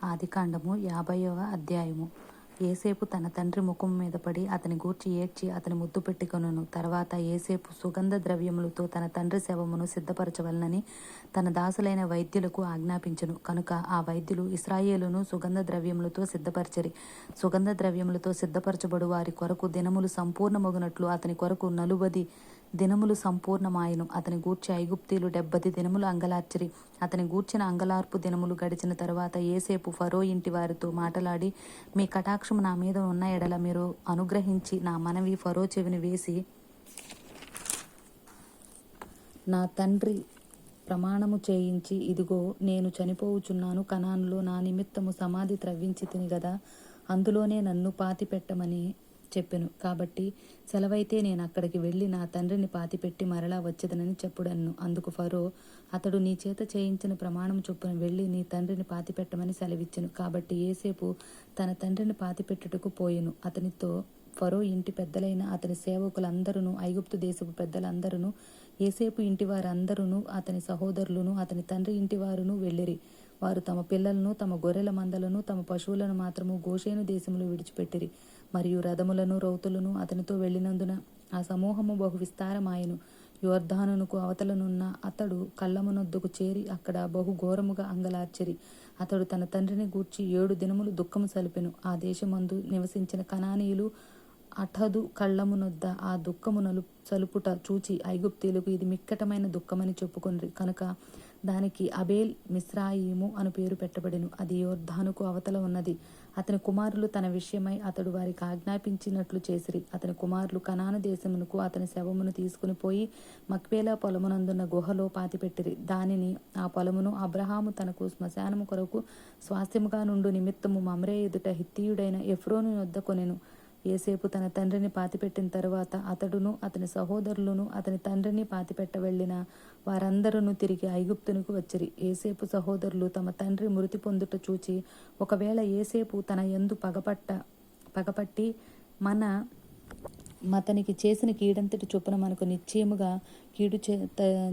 ఆదికాండము 50వ అధ్యాయము. ఏసేపు తన తండ్రి ముఖం మీద పడి అతని గూర్చి ఏడ్చి అతని ముద్దు పెట్టుకొనెను. తర్వాత ఏసేపు సుగంధ ద్రవ్యములతో తన తండ్రి శవమును సిద్ధపరచవలనని తన దాసులైన వైద్యులకు ఆజ్ఞాపించెను. కనుక ఆ వైద్యులు ఇశ్రాయేలును సుగంధ ద్రవ్యములతో సిద్ధపరచిరి. సుగంధ ద్రవ్యములతో సిద్ధపరచబడు వారి కొరకు దినములు సంపూర్ణమగునట్లు అతని కొరకు 40 దినములు సంపూర్ణమాయెను. అతని గూర్చి ఐగుప్తీయులు 70 దినములు అంగలార్చిరి. అతని గూర్చిన అంగలార్పు దినములు గడిచిన తరువాత ఏసేపు ఫరో ఇంటి వారితో మాటలాడి, మీ కటాక్షము నా మీద ఉన్న ఎడల మీరు అనుగ్రహించి నా మనవి ఫరో చెవిని వేసి నా తండ్రి ప్రమాణము చేయించి, ఇదిగో నేను చనిపోవుచున్నాను, కనానులో నా నిమిత్తము సమాధి త్రవ్వించి తిని గదా, అందులోనే నన్ను పాతిపెట్టమని చెప్పెను. కాబట్టి సెలవైతే నేను అక్కడికి వెళ్ళి నా తండ్రిని పాతిపెట్టి మరలా వచ్చేదనని చెప్పుడన్ను. అందుకు ఫరో, అతడు నీ చేత చేయించిన ప్రమాణం చొప్పున వెళ్ళి నీ తండ్రిని పాతిపెట్టమని సెలవిచ్చెను. కాబట్టి ఏసేపు తన తండ్రిని పాతిపెట్టుటకు పోయెను. అతనితో ఫరో ఇంటి పెద్దలైన అతని సేవకులందరూ, ఐగుప్తు దేశపు పెద్దలందరూ, ఏసేపు ఇంటి వారందరూ, అతని సహోదరులను, అతని తండ్రి ఇంటి వారును వెళ్ళిరి. వారు తమ పిల్లలను, తమ గొర్రెల మందలను, తమ పశువులను మాత్రము గోషేను దేశములో విడిచిపెట్టిరి. మరియు రథములను, రౌతులను అతనితో వెళ్ళినందున ఆ సమూహము బహు విస్తారమాయెను. యోర్దానునకు అవతలనున్న అతడు కళ్ళమునొద్దకు చేరి అక్కడ బహు ఘోరముగా అంగలార్చిరి. అతడు తన తండ్రిని గూర్చి 7 దినములు దుఃఖము సలిపెను. ఆ దేశమందు నివసించిన కనానీయులు అఠదు కళ్ళమునొద్ద ఆ దుఃఖము సలుపుట చూచి ఐగుప్తీయులకు ఇది మిక్కటమైన దుఃఖమని చెప్పుకొనిరి. కనుక దానికి అబేల్ మిస్రాయిము అను పేరు పెట్టబడెను. అది యోర్దానుకు అవతల ఉన్నది. అతని కుమారులు తన విషయమై అతడు వారికి ఆజ్ఞాపించినట్లు చేసిరి. అతని కుమారులు కనాను దేశమునకు అతని శవమును తీసుకుని పోయి మక్పేలా పొలమునందున్న గుహలో పాతిపెట్టిరి. దానిని, ఆ పొలమును అబ్రహాము తనకు శ్మశానము కొరకు స్వాస్థ్యముగా నుండు నిమిత్తము మమ్రే ఎదుట హిత్తీయుడైన ఎఫ్రోను వద్ద కొనెను. ఏసేపు తన తండ్రిని పాతిపెట్టిన తరువాత అతడును, అతని సహోదరులను, అతని తండ్రిని పాతిపెట్ట వెళ్ళిన వారందరూ తిరిగి ఐగుప్తునకు వచ్చిరి. ఏసేపు సహోదరులు తమ తండ్రి మృతి పొందుట చూచి, ఒకవేళ ఏసేపు తన యందు పగపట్టి మతనికి చేసిన కీడంతటి చొప్పున మనకు నిశ్చయముగా కీడు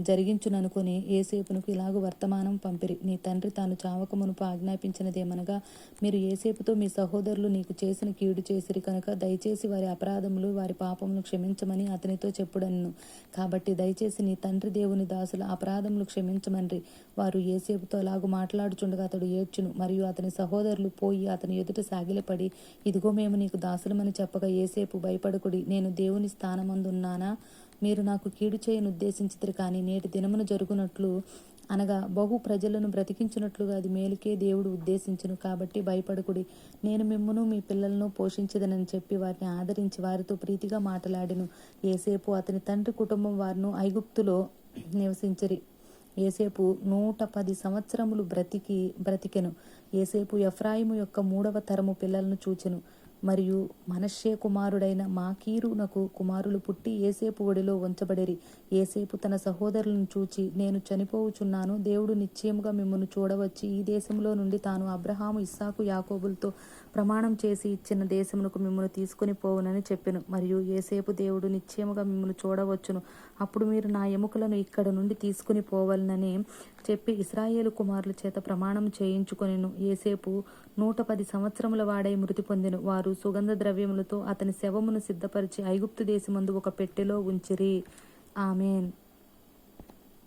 జరిగించుననుకొని ఏసేపునకు ఇలాగు వర్తమానం పంపిరి. నీ తండ్రి తాను చావక మునుపు ఆజ్ఞాపించినదేమనగా, మీరు ఏసేపుతో మీ సహోదరులు నీకు చేసిన కీడు చేసిరి కనుక దయచేసి వారి అపరాధములు, వారి పాపములు క్షమించమని అతనితో చెప్పుడన్ను. కాబట్టి దయచేసి నీ తండ్రి దేవుని దాసుల అపరాధములు క్షమించమన్రి. వారు ఏసేపుతో అలాగు మాట్లాడుచుండగా అతడు ఏడ్చును. మరియు అతని సహోదరులు పోయి అతని ఎదుట సాగిలపడి, ఇదిగో మేము నీకు దాసులమని చెప్పగా ఏసేపు, భయపడకుడి, నేను దేవుని స్థానమందున్నానా? మీరు నాకు కీడు చేయను ఉద్దేశించితిరి, కానీ నేటి దినమున జరుగునట్లు అనగా బహు ప్రజలను బ్రతికించినట్లుగా అది మేలుకే దేవుడు ఉద్దేశించును. కాబట్టి భయపడకుడి, నేను మిమ్మును మీ పిల్లలను పోషించదనని చెప్పి వారిని ఆదరించి వారితో ప్రీతిగా మాట్లాడెను. ఏసేపు అతని తండ్రి కుటుంబం వారును ఐగుప్తులో నివసించిరి. ఏసేపు 110 సంవత్సరములు బ్రతికెను. ఏసేపు ఎఫ్రాయిము యొక్క 3వ తరము పిల్లలను చూచెను. మరియు మనష్షే కుమారుడైన మాకీరునకు కుమారులు పుట్టి ఏసేపు ఒడిలో ఉంచబడిరి. ఏసేపు తన సహోదరులను చూచి, నేను చనిపోవుచున్నాను, దేవుడు నిశ్చయముగా మిమ్మల్ని చూడవచ్చి ఈ దేశంలో నుండి తాను అబ్రహాము, ఇస్సాకు, యాకోబులతో ప్రమాణం చేసి ఇచ్చిన దేశమునకు మిమ్మల్ని తీసుకుని పోవునని చెప్పెను. మరియు ఏసేపు, దేవుడు నిశ్చయముగా మిమ్మల్ని చూడవచ్చును, అప్పుడు మీరు నా ఎముకలను ఇక్కడ నుండి తీసుకుని పోవాలనని చెప్పి ఇశ్రాయేలు కుమారుల చేత ప్రమాణం చేయించుకొనెను. ఏసేపు 110 సంవత్సరముల వాడై మృతి పొందెను. వారు సుగంధ ద్రవ్యములతో అతని శవమును సిద్ధపరిచి ఐగుప్తు దేశమందు ఒక పెట్టెలో ఉంచిరి. ఆమేన్.